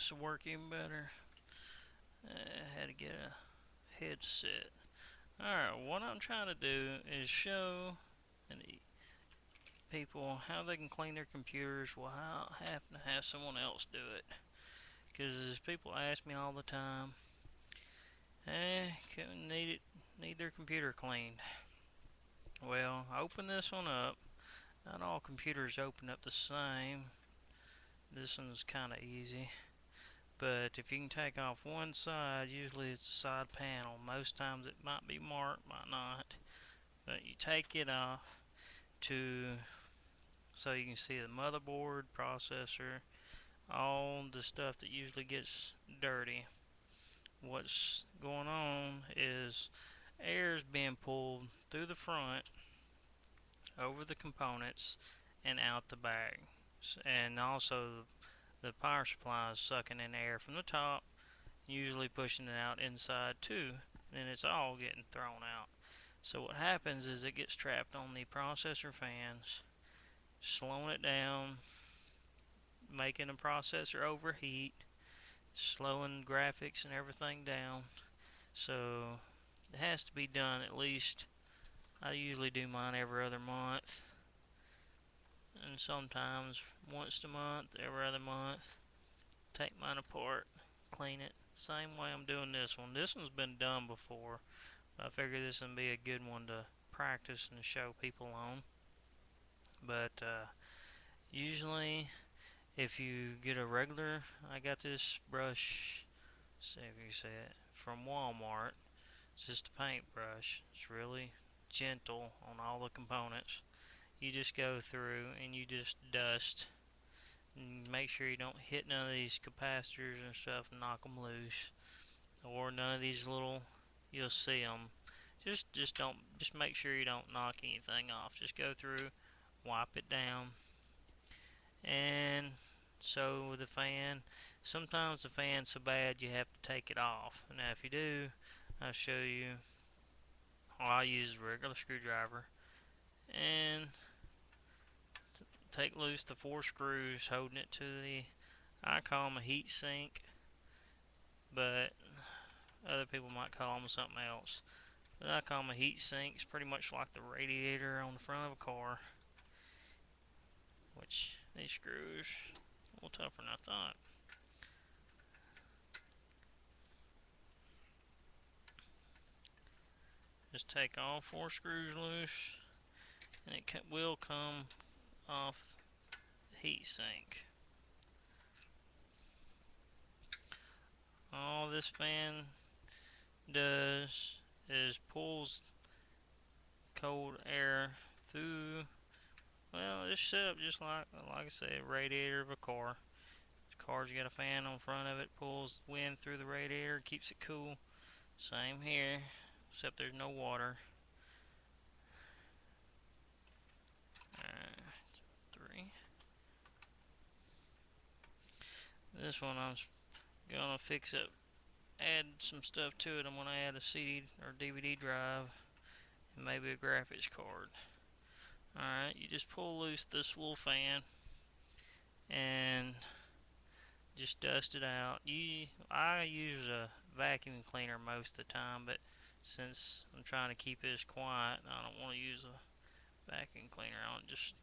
this to work even better. I had to get a headset. Alright, what I'm trying to do is show people how they can clean their computers without having to have someone else do it. Because people ask me all the time, need their computer cleaned. Well, I open this one up. Not all computers open up the same. This one's kind of easy. But if you can take off one side, usually it's the side panel. Most times it might be marked, might not. But you take it off to so you can see the motherboard, processor, all the stuff that usually gets dirty. What's going on is air is being pulled through the front, over the components, and out the back. And also the power supply is sucking in air from the top, usually pushing it out inside too, and it's all getting thrown out. So what happens is it gets trapped on the processor fans, slowing it down, making the processor overheat, slowing graphics and everything down. So it has to be done at least. I usually do mine every other month, and sometimes once a month, every other month. Take mine apart, clean it. Same way I'm doing this one. This one's been done before. I figure this would be a good one to practice and show people on. But usually, if you get a regular, I got this brush, see if you see it, from Walmart. It's just a paint brush. It's really gentle on all the components. You just go through and you just dust. And make sure you don't hit none of these capacitors and stuff and knock them loose. Or none of these little, you'll see them. Just don't, just make sure you don't knock anything off. Just go through, wipe it down. And so with the fan, sometimes the fan's so bad you have to take it off. Now if you do, I'll show you. I use a regular screwdriver and take loose the 4 screws holding it to the, I call them a heat sink, but other people might call them something else. But I call them a heat sink. It's pretty much like the radiator on the front of a car, which these screws a little tougher than I thought. Just take all 4 screws loose, and it will come off the heat sink. All this fan does is pulls cold air through. Well, it's set up just like I said, a radiator of a car. The car's got a fan on front of it, pulls wind through the radiator, keeps it cool. Same here, except there's no water. Alright, 3. This one I'm gonna fix up, add some stuff to it. I'm gonna add a CD or DVD drive and maybe a graphics card. Alright, you just pull loose this little fan and just dust it out. I use a vacuum cleaner most of the time, but since I'm trying to keep this quiet, I don't want to use a vacuum cleaner. I'll just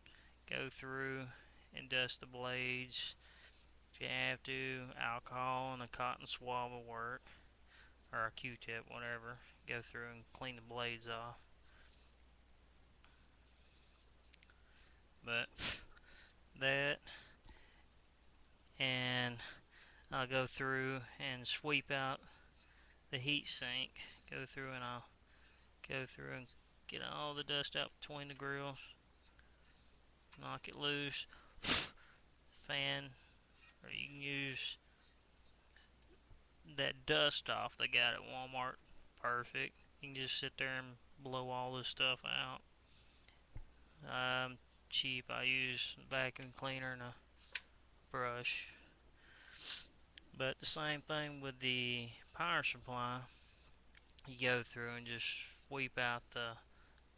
go through and dust the blades. If you have to, alcohol and a cotton swab will work, or a Q-tip, whatever. Go through and clean the blades off. But that, and I'll go through and sweep out the heat sink. Go through and I'll go through and get all the dust out between the grills. Knock it loose. Fan, or you can use that dust off they got at Walmart. Perfect. You can just sit there and blow all this stuff out. I'm cheap. I use a vacuum cleaner and a brush. But the same thing with the power supply. You go through and just sweep out the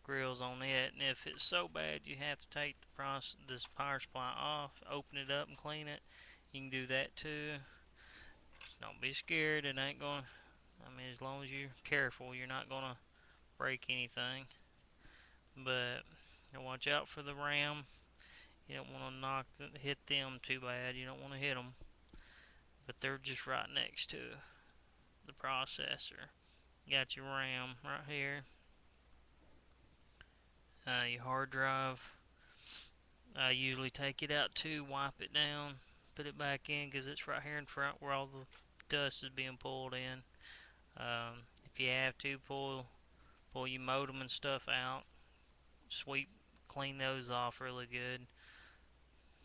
grills on it, and if it's so bad you have to take this power supply off, open it up and clean it, you can do that too. Don't be scared. It ain't going to, I mean, as long as you're careful, you're not going to break anything. But watch out for the RAM. You don't want to hit them too bad. You don't want to hit them. But they're just right next to the processor. You got your RAM right here. Your hard drive. I usually take it out too, wipe it down, put it back in because it's right here in front where all the dust is being pulled in. If you have to, pull your modem and stuff out, clean those off really good.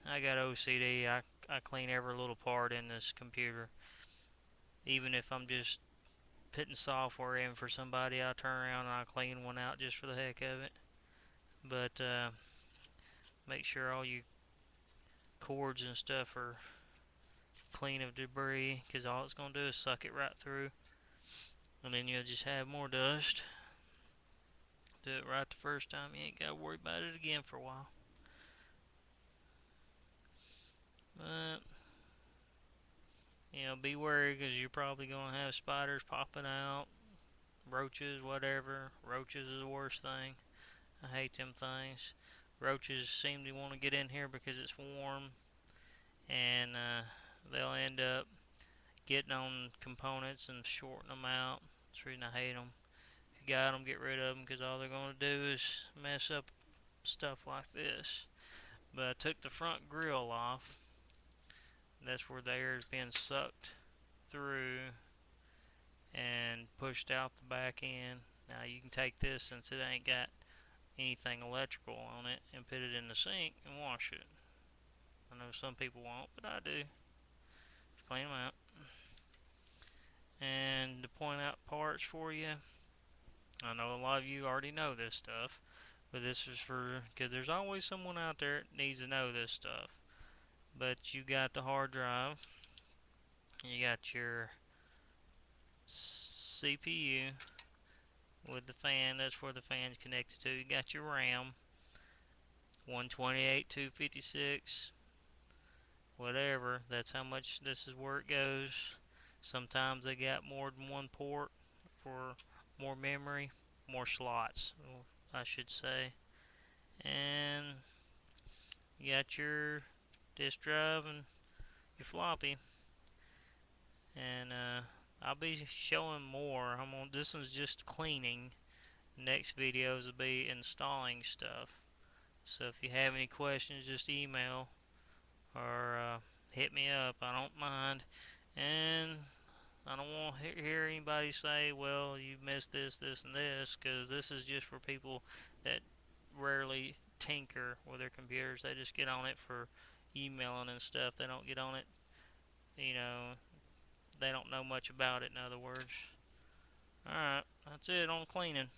I got OCD. I clean every little part in this computer. Even if I'm just putting software in for somebody, I turn around and I clean one out just for the heck of it. But make sure all your cords and stuff are clean of debris, because all it's going to do is suck it right through, and then you'll just have more dust. Do it right the first time. You ain't got to worry about it again for a while. But be wary, because you're probably going to have spiders popping out, roaches, whatever. Roaches is the worst thing. I hate them things. Roaches seem to want to get in here because it's warm, and they'll end up getting on components and shorting them out. That's the reason I hate them. If you got them, get rid of them, because all they're going to do is mess up stuff like this. But I took the front grill off. That's where the air is being sucked through and pushed out the back end. Now you can take this, since it ain't got anything electrical on it, and put it in the sink and wash it. I know some people won't, but I do. Just clean them out. And to point out parts for you, I know a lot of you already know this stuff, but this is because there's always someone out there that needs to know this stuff. But you got the hard drive, you got your CPU with the fan, that's where the fan's connected to. You got your RAM, 128, 256, whatever. That's how much, this is where it goes. Sometimes they got more than one port for more memory, more slots, I should say. And you got your disk drive and your floppy. And I'll be showing more. This one's just cleaning. Next videos will be installing stuff. So if you have any questions, just email or hit me up. I don't mind. And I don't want to hear anybody say, well, you missed this, this, and this, because this is just for people that rarely tinker with their computers. They just get on it for emailing and stuff. They don't get on it, they don't know much about it, in other words. Alright, that's it on cleaning.